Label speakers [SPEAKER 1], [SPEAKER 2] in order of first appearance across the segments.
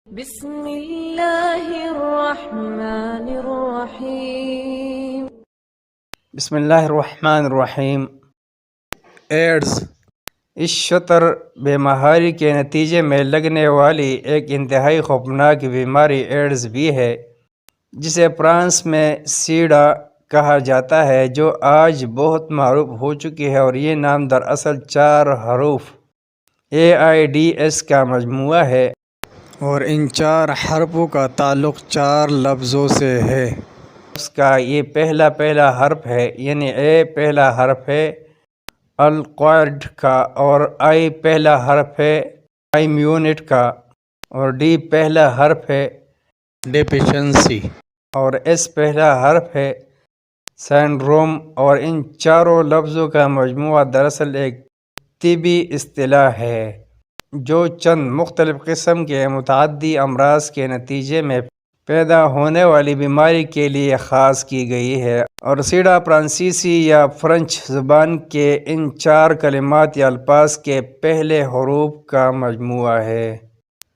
[SPEAKER 1] بسم اللہ الرحمن الرحیم۔
[SPEAKER 2] بسم اللہ الرحمن الرحیم۔ ایڈز اس شتر بیماری کے نتیجے میں لگنے والی ایک انتہائی خوفناک بیماری ایڈز بھی ہے، جسے فرانس میں سیڈا کہا جاتا ہے، جو آج بہت معروف ہو چکی ہے، اور یہ نام دراصل 4 حروف AIDS کا مجموعہ ہے، اور ان 4 حرفوں کا تعلق 4 لفظوں سے ہے۔ اس کا یہ پہلا حرف ہے، یعنی A پہلا حرف ہے القواعد کا، اور I پہلا حرف ہے ایمیونٹ کا، اور D پہلا حرف ہے ڈیفیشنسی، اور S پہلا حرف ہے سنڈروم۔ اور ان 4 لفظوں کا مجموعہ دراصل ایک طبی اصطلاح ہے جو چند مختلف قسم کے متعدی امراض کے نتیجے میں پیدا ہونے والی بیماری کے لیے خاص کی گئی ہے، اور سیڈا فرانسیسی یا فرنچ زبان کے ان 4 کلمات یا الفاظ کے پہلے حروف کا مجموعہ ہے۔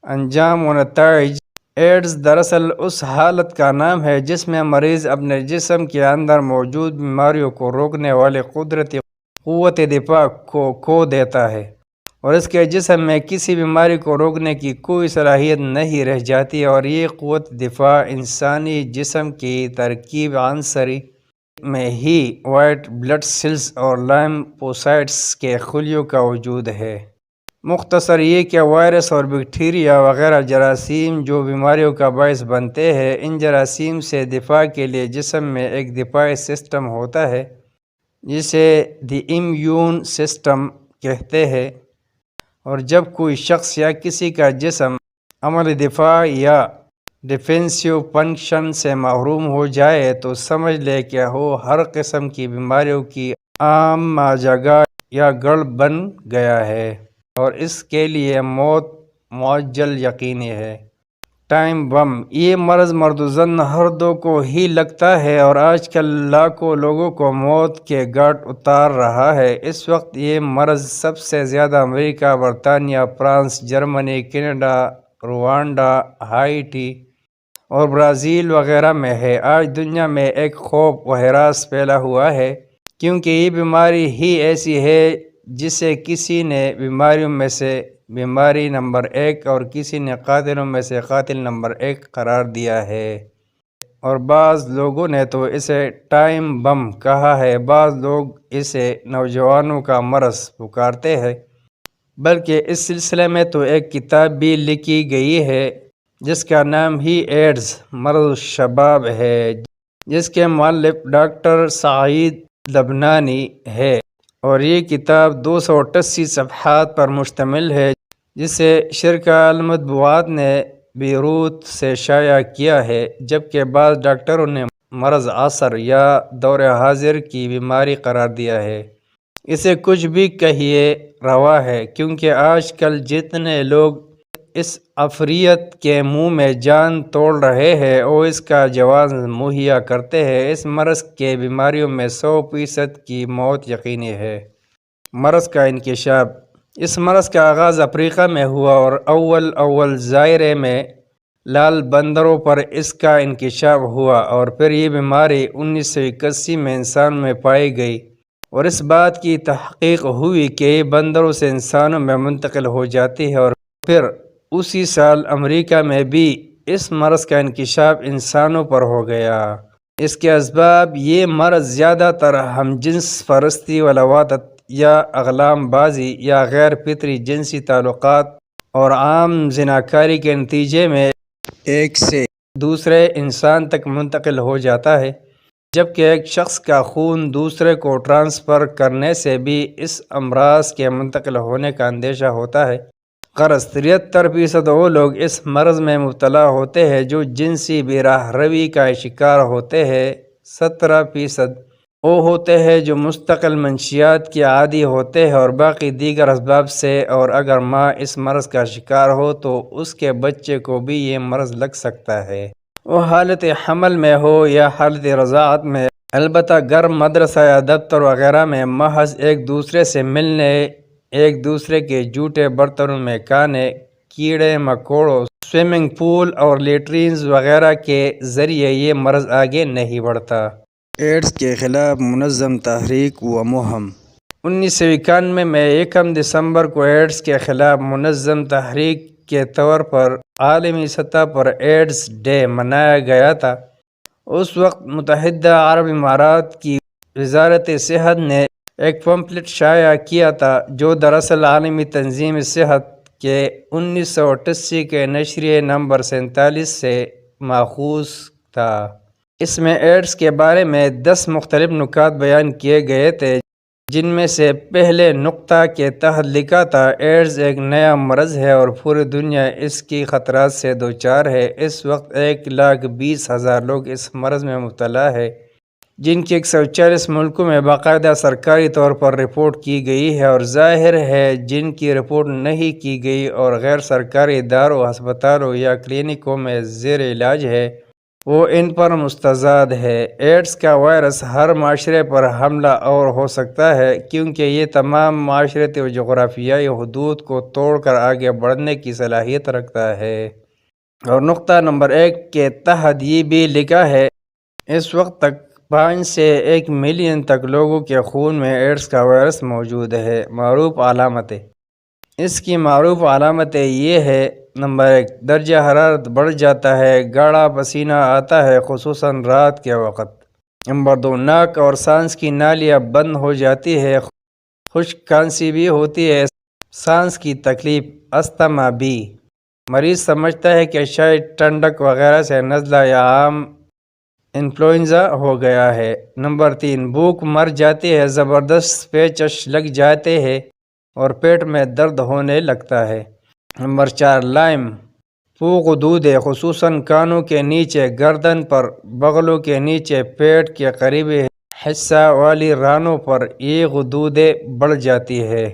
[SPEAKER 2] انجام و نتائج: ایڈز دراصل اس حالت کا نام ہے جس میں مریض اپنے جسم کے اندر موجود بیماریوں کو روکنے والے قدرتی قوت دفاع کو کھو دیتا ہے، اور اس کے جسم میں کسی بیماری کو روکنے کی کوئی صلاحیت نہیں رہ جاتی، اور یہ قوت دفاع انسانی جسم کی ترکیب عنصری میں ہی وائٹ بلڈ سیلز اور لیمفوسائٹس کے خلیوں کا وجود ہے۔ مختصر یہ کہ وائرس اور بیکٹیریا وغیرہ جراثیم جو بیماریوں کا باعث بنتے ہیں، ان جراثیم سے دفاع کے لیے جسم میں ایک دفاعی سسٹم ہوتا ہے جسے دی امیون سسٹم کہتے ہیں، اور جب کوئی شخص یا کسی کا جسم عملی دفاع یا ڈیفینسیو فنکشن سے محروم ہو جائے تو سمجھ لے کہ وہ ہر قسم کی بیماریوں کی عام جگہ یا گڑھ بن گیا ہے، اور اس کے لیے موت معجل یقینی ہے۔ ٹائم بم: یہ مرض مرد و زن ہر دو کو ہی لگتا ہے، اور آج کل لاکھوں لوگوں کو موت کے گھاٹ اتار رہا ہے۔ اس وقت یہ مرض سب سے زیادہ امریکہ، برطانیہ، فرانس، جرمنی، کینیڈا، روانڈا، ہائیٹی اور برازیل وغیرہ میں ہے۔ آج دنیا میں ایک خوف و ہراس پھیلا ہوا ہے، کیونکہ یہ بیماری ہی ایسی ہے جسے کسی نے بیماریوں میں سے بیماری نمبر 1 اور کسی نے قاتلوں میں سے قاتل نمبر 1 قرار دیا ہے، اور بعض لوگوں نے تو اسے ٹائم بم کہا ہے۔ بعض لوگ اسے نوجوانوں کا مرض پکارتے ہیں، بلکہ اس سلسلے میں تو ایک کتاب بھی لکھی گئی ہے جس کا نام ہی ایڈز مرض الشباب ہے، جس کے مؤلف ڈاکٹر سعید لبنانی ہے، اور یہ کتاب 288 صفحات پر مشتمل ہے، جسے شرکہ المطبوعات نے بیروت سے شائع کیا ہے، جبکہ بعض ڈاکٹروں نے مرض عصر یا دور حاضر کی بیماری قرار دیا ہے۔ اسے کچھ بھی کہیے روا ہے، کیونکہ آج کل جتنے لوگ اس عفریت کے منہ میں جان توڑ رہے ہیں وہ اس کا جواز مہیا کرتے ہیں۔ اس مرض کے بیماریوں میں 100% کی موت یقینی ہے۔ مرض کا انکشاف: اس مرض کا آغاز افریقہ میں ہوا، اور اول ظاہرے میں لال بندروں پر اس کا انکشاف ہوا، اور پھر یہ بیماری 1981 میں انسان میں پائی گئی، اور اس بات کی تحقیق ہوئی کہ یہ بندروں سے انسانوں میں منتقل ہو جاتی ہے، اور پھر اسی سال امریکہ میں بھی اس مرض کا انکشاف انسانوں پر ہو گیا۔ اس کے اسباب: یہ مرض زیادہ تر ہم جنس پرستی و لواطت یا اغلام بازی یا غیر فطری جنسی تعلقات اور عام زناکاری کے نتیجے میں ایک سے دوسرے انسان تک منتقل ہو جاتا ہے، جبکہ ایک شخص کا خون دوسرے کو ٹرانسفر کرنے سے بھی اس امراض کے منتقل ہونے کا اندیشہ ہوتا ہے۔ غرض 73% وہ لوگ اس مرض میں مبتلا ہوتے ہیں جو جنسی بے راہ روی کا شکار ہوتے ہیں، 17% وہ ہوتے ہیں جو مستقل منشیات کے عادی ہوتے ہیں، اور باقی دیگر اسباب سے۔ اور اگر ماں اس مرض کا شکار ہو تو اس کے بچے کو بھی یہ مرض لگ سکتا ہے، وہ حالت حمل میں ہو یا حالت رضاعت میں۔ البتہ گھر، مدرسہ یا دفتر وغیرہ میں محض ایک دوسرے سے ملنے، ایک دوسرے کے جھوٹے برتنوں میں کھانے، کیڑے مکوڑوں، سوئمنگ پول اور لیٹرینز وغیرہ کے ذریعے یہ مرض آگے نہیں بڑھتا۔ ایڈز کے خلاف منظم تحریک و مہم۔ 1991 میں 1 دسمبر کو ایڈز کے خلاف منظم تحریک کے طور پر عالمی سطح پر ایڈز ڈے منایا گیا تھا۔ اس وقت متحدہ عرب امارات کی وزارت صحت نے ایک پمفلٹ شائع کیا تھا جو دراصل عالمی تنظیم صحت کے 1988 کے نشریے نمبر 47 سے ماخوذ تھا۔ اس میں ایڈز کے بارے میں 10 مختلف نکات بیان کیے گئے تھے، جن میں سے پہلے نقطہ کے تحت لکھا تھا ایڈز ایک نیا مرض ہے اور پوری دنیا اس کی خطرات سے دوچار ہے۔ اس وقت 1,20,000 لوگ اس مرض میں مبتلا ہے، جن کی 140 ملکوں میں باقاعدہ سرکاری طور پر رپورٹ کی گئی ہے، اور ظاہر ہے جن کی رپورٹ نہیں کی گئی اور غیر سرکاری اداروں، ہسپتالوں یا کلینکوں میں زیر علاج ہے، وہ ان پر مستزاد ہے۔ ایڈز کا وائرس ہر معاشرے پر حملہ آور ہو سکتا ہے کیونکہ یہ تمام معاشرتی و جغرافیائی حدود کو توڑ کر آگے بڑھنے کی صلاحیت رکھتا ہے۔ اور نقطہ نمبر 1 کے تحت یہ بھی لکھا ہے اس وقت تک 5 سے 1 ملین تک لوگوں کے خون میں ایڈز کا وائرس موجود ہے۔ معروف علامتیں۔ اس کی معروف علامتیں یہ ہے: نمبر 1، درجہ حرارت بڑھ جاتا ہے، گاڑھا پسینہ آتا ہے خصوصاً رات کے وقت۔ نمبر 2، ناک اور سانس کی نالیاں بند ہو جاتی ہے، خشک کھانسی بھی ہوتی ہے، سانس کی تکلیف، استھما بھی۔ مریض سمجھتا ہے کہ شاید ٹھنڈک وغیرہ سے نزلہ یا عام انفلوئنزا ہو گیا ہے۔ نمبر 3، بھوک مر جاتی ہے، زبردست پیچش لگ جاتے ہیں اور پیٹ میں درد ہونے لگتا ہے۔ نمبر 4، لائم پھوک غدودیں خصوصاً کانوں کے نیچے، گردن پر، بغلوں کے نیچے، پیٹ کے قریبی حصہ والی رانوں پر یہ غدودیں بڑھ جاتی ہے۔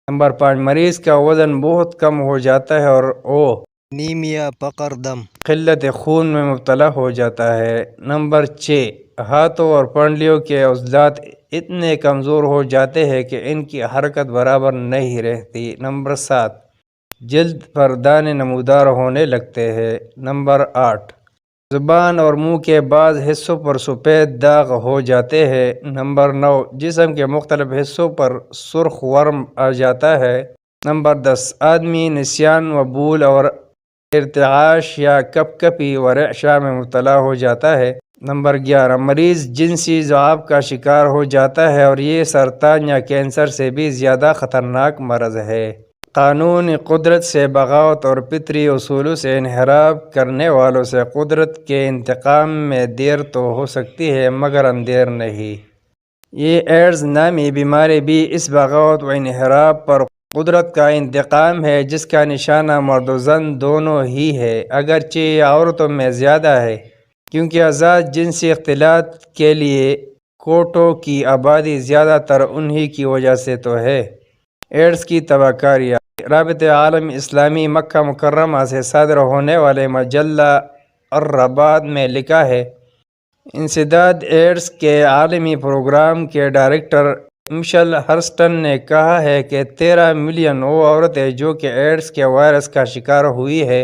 [SPEAKER 2] نمبر 5، مریض کا وزن بہت کم ہو جاتا ہے اور وہ انیمیا، فقر دم، قلت خون میں مبتلا ہو جاتا ہے۔ نمبر 6، ہاتھوں اور پنڈلیوں کے عضلات اتنے کمزور ہو جاتے ہیں کہ ان کی حرکت برابر نہیں رہتی۔ نمبر 7، جلد پر دانے نمودار ہونے لگتے ہیں۔ نمبر 8، زبان اور منہ کے بعض حصوں پر سفید داغ ہو جاتے ہیں۔ نمبر 9، جسم کے مختلف حصوں پر سرخ ورم آ جاتا ہے۔ نمبر 10، آدمی نسیان و بھول اور ارتعاش یا کپ کپی و رعشہ میں مبتلا ہو جاتا ہے۔ نمبر 11، مریض جنسی ضعف کا شکار ہو جاتا ہے اور یہ سرطان یا کینسر سے بھی زیادہ خطرناک مرض ہے۔ قانون قدرت سے بغاوت اور فطری اصولوں سے انحراف کرنے والوں سے قدرت کے انتقام میں دیر تو ہو سکتی ہے مگر اندیر نہیں۔ یہ ایڈز نامی بیماری بھی اس بغاوت و انحراف پر قدرت کا انتقام ہے جس کا نشانہ مرد و زن دونوں ہی ہے، اگرچہ یہ عورتوں میں زیادہ ہے کیونکہ آزاد جنسی اختلاط کے لیے کوٹوں کی آبادی زیادہ تر انہی کی وجہ سے تو ہے۔ ایڈز کی تباہ-کاریاں۔ رابطہ عالم اسلامی مکہ مکرمہ سے صادر ہونے والے مجلہ الرباط میں لکھا ہے: انسداد ایڈز کے عالمی پروگرام کے ڈائریکٹر مشل ہرسٹن نے کہا ہے کہ 13 ملین وہ عورتیں جو کہ ایڈز کے وائرس کا شکار ہوئی ہے،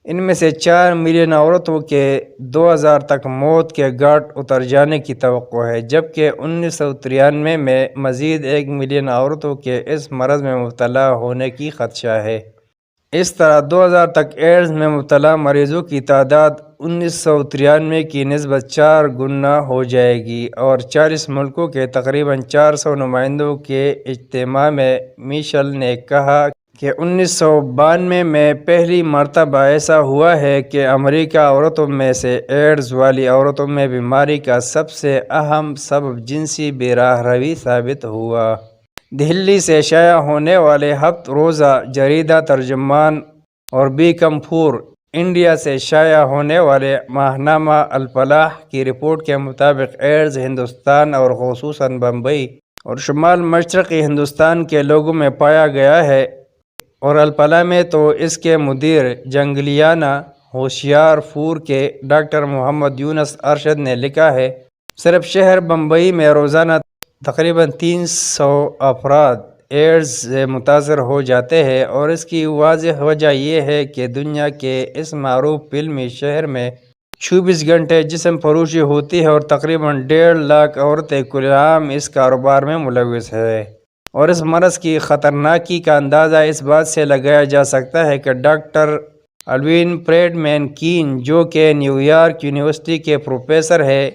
[SPEAKER 2] ان میں سے 4 ملین عورتوں کے 2000 تک موت کے گھاٹ اتر جانے کی توقع ہے، جبکہ 1993 میں مزید 1 ملین عورتوں کے اس مرض میں مبتلا ہونے کی خدشہ ہے۔ اس طرح 2000 تک ایڈز میں مبتلا مریضوں کی تعداد 1993 کی نسبت 4 گنا ہو جائے گی، اور 40 ملکوں کے تقریباً 400 نمائندوں کے اجتماع میں میشل نے کہا کہ 1992 میں پہلی مرتبہ ایسا ہوا ہے کہ امریکہ عورتوں میں سے ایڈز والی عورتوں میں بیماری کا سب سے اہم سبب جنسی بے راہ روی ثابت ہوا۔ دہلی سے شائع ہونے والے 7 روزہ جریدہ ترجمان اور بیکم پور انڈیا سے شائع ہونے والے ماہنامہ الفلاح کی رپورٹ کے مطابق ایڈز ہندوستان اور خصوصاً بمبئی اور شمال مشرقی ہندوستان کے لوگوں میں پایا گیا ہے، اور الفلاح میں تو اس کے مدیر جنگلیانہ ہوشیار پور کے ڈاکٹر محمد یونس ارشد نے لکھا ہے: صرف شہر بمبئی میں روزانہ تقریباً 300 افراد ایڈز سے متاثر ہو جاتے ہیں، اور اس کی واضح وجہ یہ ہے کہ دنیا کے اس معروف فلمی شہر میں 24 گھنٹے جسم فروشی ہوتی ہے، اور تقریباً 1.5 لاکھ عورتیں کل عام اس کاروبار میں ملوث ہیں۔ اور اس مرض کی خطرناکی کا اندازہ اس بات سے لگایا جا سکتا ہے کہ ڈاکٹر الوین فریڈمین کین، جو کہ نیویارک یونیورسٹی کے پروفیسر ہیں،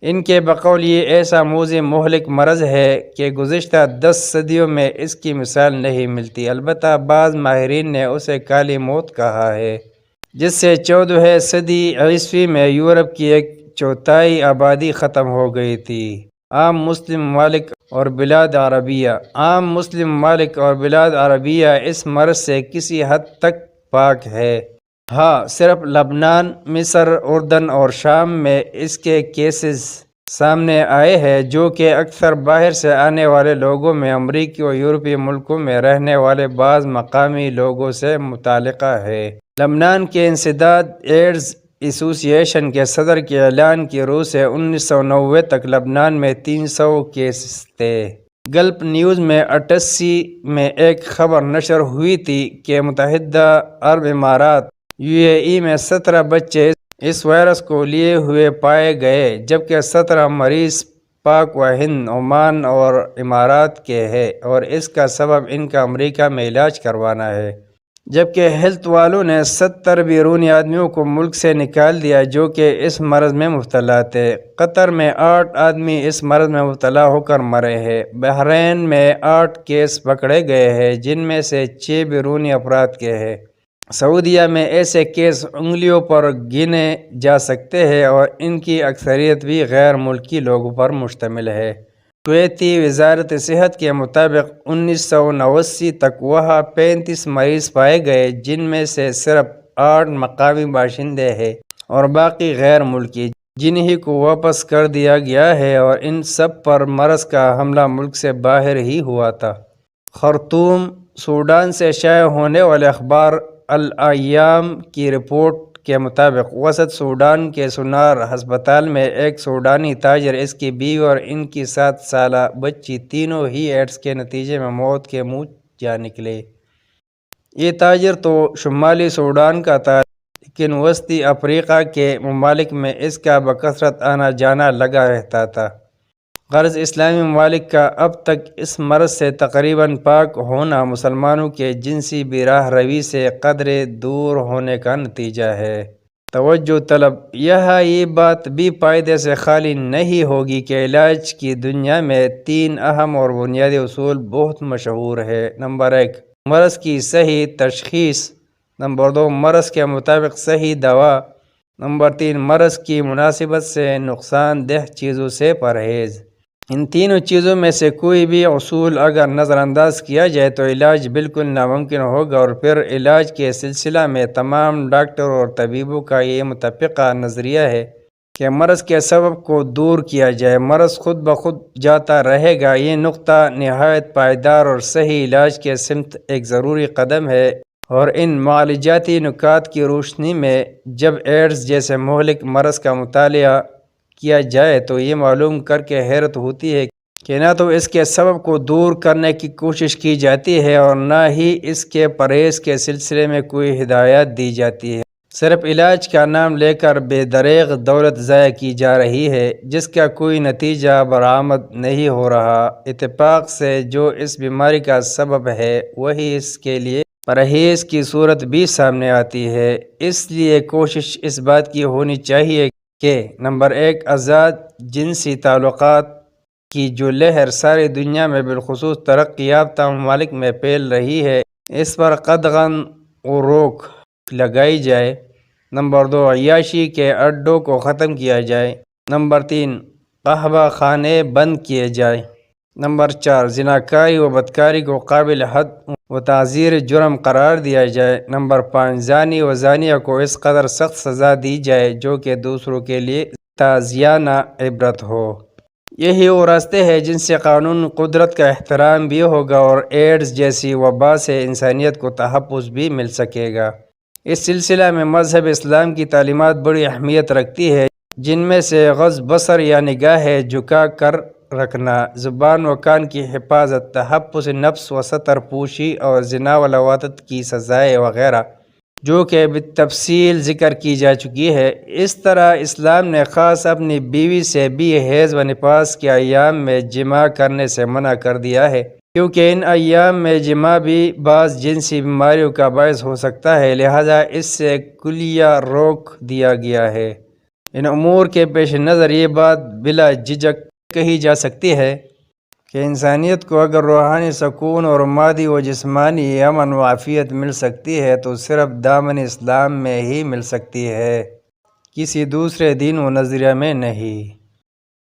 [SPEAKER 2] ان کے بقول یہ ایسا موذی مہلک مرض ہے کہ گزشتہ 10 صدیوں میں اس کی مثال نہیں ملتی۔ البتہ بعض ماہرین نے اسے کالی موت کہا ہے، جس سے 14ویں صدی عیسوی میں یورپ کی 1/4 آبادی ختم ہو گئی تھی۔ عام مسلم ممالک اور بلاد عربیہ اس مرض سے کسی حد تک پاک ہے۔ ہاں، صرف لبنان، مصر، اردن اور شام میں اس کے کیسز سامنے آئے ہیں، جو کہ اکثر باہر سے آنے والے لوگوں میں امریکی اور یورپی ملکوں میں رہنے والے بعض مقامی لوگوں سے متعلقہ ہے۔ لبنان کے انسداد ایڈز ایسوسی ایشن کے صدر کے اعلان کی روح سے 1990 تک لبنان میں 300 کیسز تھے۔ گلف نیوز میں 88 میں ایک خبر نشر ہوئی تھی کہ متحدہ عرب امارات UAE میں 17 بچے اس وائرس کو لیے ہوئے پائے گئے، جبکہ 17 مریض پاک و ہند، عمان اور امارات کے ہیں، اور اس کا سبب ان کا امریکہ میں علاج کروانا ہے۔ جبکہ ہیلتھ والوں نے 70 بیرونی آدمیوں کو ملک سے نکال دیا جو کہ اس مرض میں مبتلا تھے۔ قطر میں 8 آدمی اس مرض میں مبتلا ہو کر مرے ہیں۔ بحرین میں 8 کیس پکڑے گئے ہیں، جن میں سے 6 بیرونی افراد کے ہیں۔ سعودیہ میں ایسے کیس انگلیوں پر گنے جا سکتے ہیں، اور ان کی اکثریت بھی غیر ملکی لوگوں پر مشتمل ہے۔ کویتی وزارت صحت کے مطابق 1989 تک وہاں 35 مریض پائے گئے، جن میں سے صرف 8 مقامی باشندے ہیں اور باقی غیر ملکی، جنہی کو واپس کر دیا گیا ہے، اور ان سب پر مرض کا حملہ ملک سے باہر ہی ہوا تھا۔ خرطوم، سوڈان سے شائع ہونے والے اخبار الایام کی رپورٹ کے مطابق وسط سوڈان کے سنار ہسپتال میں ایک سوڈانی تاجر، اس کی بیوی اور ان کی 7 سالہ بچی تینوں ہی ایڈز کے نتیجے میں موت کے منہ جا نکلے۔ یہ تاجر تو شمالی سوڈان کا تھا، لیکن وسطی افریقہ کے ممالک میں اس کا بکثرت آنا جانا لگا رہتا تھا۔ غرض اسلامی ممالک کا اب تک اس مرض سے تقریباً پاک ہونا مسلمانوں کے جنسی براہ روی سے قدرے دور ہونے کا نتیجہ ہے۔ توجہ طلب، یہاں یہ بات بھی فائدے سے خالی نہیں ہوگی کہ علاج کی دنیا میں 3 اہم اور بنیادی اصول بہت مشہور ہے۔ نمبر 1، مرض کی صحیح تشخیص۔ نمبر 2، مرض کے مطابق صحیح دوا۔ نمبر 3، مرض کی مناسبت سے نقصان دہ چیزوں سے پرہیز۔ ان تینوں چیزوں میں سے کوئی بھی اصول اگر نظر انداز کیا جائے تو علاج بالکل ناممکن ہوگا، اور پھر علاج کے سلسلہ میں تمام ڈاکٹروں اور طبیبوں کا یہ متفقہ نظریہ ہے کہ مرض کے سبب کو دور کیا جائے، مرض خود بخود جاتا رہے گا۔ یہ نقطہ نہایت پائیدار اور صحیح علاج کے سمت ایک ضروری قدم ہے، اور ان معالجاتی نکات کی روشنی میں جب ایڈز جیسے مہلک مرض کا مطالعہ کیا جائے تو یہ معلوم کر کے حیرت ہوتی ہے کہ نہ تو اس کے سبب کو دور کرنے کی کوشش کی جاتی ہے، اور نہ ہی اس کے پرہیز کے سلسلے میں کوئی ہدایات دی جاتی ہے۔ صرف علاج کا نام لے کر بے دریغ دولت ضائع کی جا رہی ہے، جس کا کوئی نتیجہ برآمد نہیں ہو رہا۔ اتفاق سے جو اس بیماری کا سبب ہے وہی اس کے لیے پرہیز کی صورت بھی سامنے آتی ہے۔ اس لیے کوشش اس بات کی ہونی چاہیے کہ نمبر 1، آزاد جنسی تعلقات کی جو لہر ساری دنیا میں بالخصوص ترقی یافتہ ممالک میں پھیل رہی ہے، اس پر قطعاً روک لگائی جائے۔ نمبر 2، عیاشی کے اڈوں کو ختم کیا جائے۔ نمبر 3، قہوہ خانے بند کیے جائیں۔ نمبر 4، زناکاری و بدکاری کو قابل حد و تعزیر جرم قرار دیا جائے۔ نمبر 5، زانی و زانیہ کو اس قدر سخت سزا دی جائے جو کہ دوسروں کے لیے تعزیانہ عبرت ہو۔ یہی وہ راستے ہیں جن سے قانون قدرت کا احترام بھی ہوگا، اور ایڈز جیسی وبا سے انسانیت کو تحفظ بھی مل سکے گا۔ اس سلسلہ میں مذہب اسلام کی تعلیمات بڑی اہمیت رکھتی ہے، جن میں سے غض بصر یا نگاہ جھکا کر رکھنا، زبان و کان کی حفاظت، تحفظ نفس و ستر پوشی اور زنا و لواطت کی سزائیں وغیرہ، جو کہ بالتفصیل ذکر کی جا چکی ہے۔ اس طرح اسلام نے خاص اپنی بیوی سے بھی حیض و نفاس کے ایام میں جماع کرنے سے منع کر دیا ہے، کیونکہ ان ایام میں جماع بھی بعض جنسی بیماریوں کا باعث ہو سکتا ہے، لہذا اس سے کلیہ روک دیا گیا ہے۔ ان امور کے پیش نظر یہ بات بلا جھجک کہی جا سکتی ہے کہ انسانیت کو اگر روحانی سکون اور مادی و جسمانی امن و عافیت مل سکتی ہے تو صرف دامن اسلام میں ہی مل سکتی ہے، کسی دوسرے دین و نظریہ میں نہیں۔